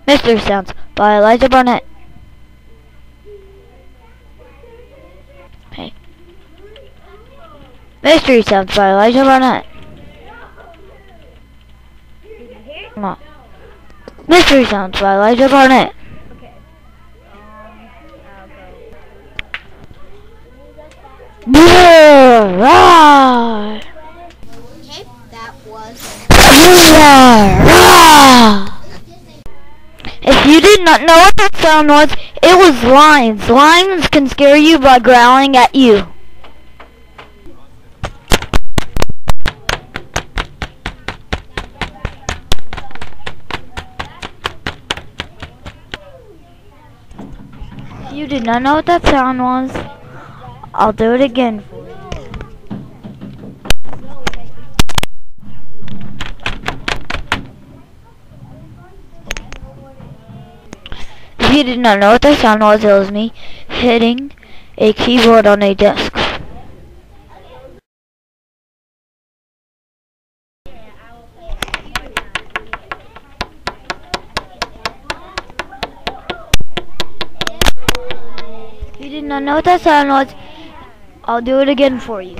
Mystery Sounds by Elijah Barnett. Hey. Mystery Sounds by Elijah Barnett. Come on. Mystery Sounds by Elijah Barnett. Okay, that was. If you did not know what that sound was, it was lions. Lions can scare you by growling at you. If you did not know what that sound was, I'll do it again for you. If you did not know what that sound was, it was me hitting a keyboard on a desk. If you did not know what that sound was, I'll do it again for you.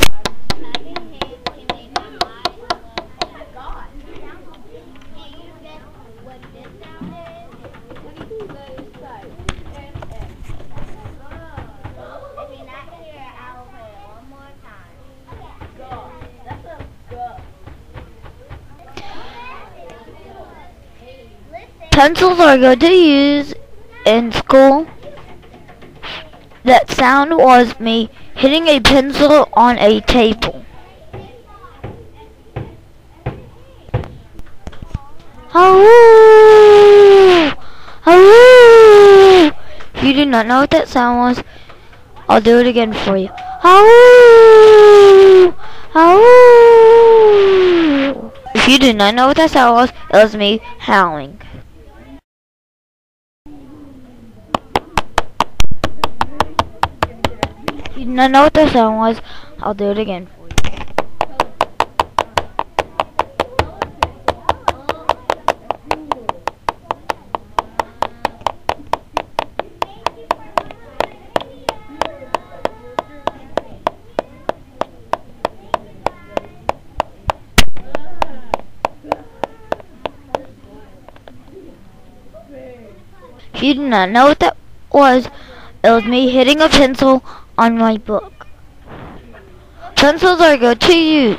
Pencils are good to use in school. That sound was me hitting a pencil on a table. Oh! Oh! If you do not know what that sound was, I'll do it again for you. Oh! Oh! If you do not know what that sound was, it was me howling. If you do not know what that sound was, I'll do it again for you. If you do not know what that was, it was me hitting a pencil on my book. Pencils are good to use.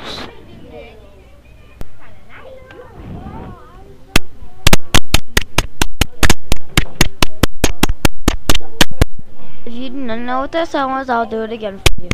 If you do not know what that sound was, I'll do it again for you.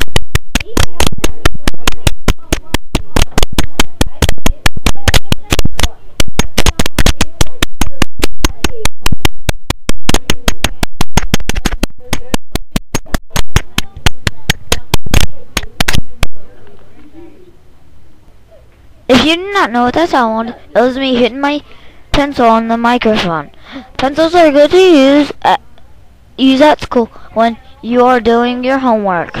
If you do not know what that sound was, it was me hitting my pencil on the microphone. Pencils are good to use at school when you are doing your homework.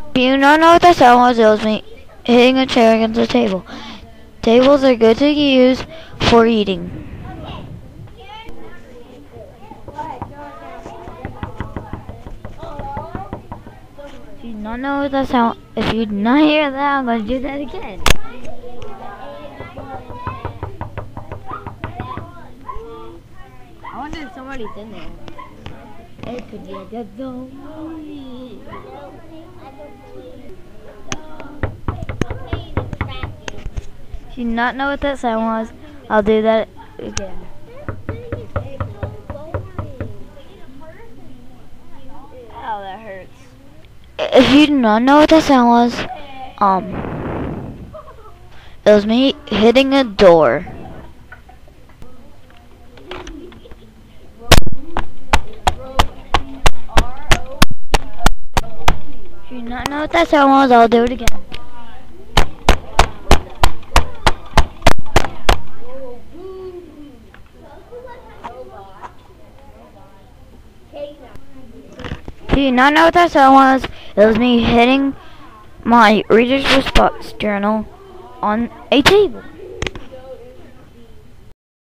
If you do not know what that sound was, it was me hitting a chair against the table. Tables are good to use for eating. If you do not know what that sound, if you do not hear that, I'm going to do that again. I wonder if somebody's in there. It could be a good zombie. If you do not know what that sound was, I'll do that again. Oh, that hurts. If you do not know what that sound was, it was me hitting a door. If you do not know what that sound was, I'll do it again. Do you not know what that sound was? It was me hitting my Reader's Response journal on a table.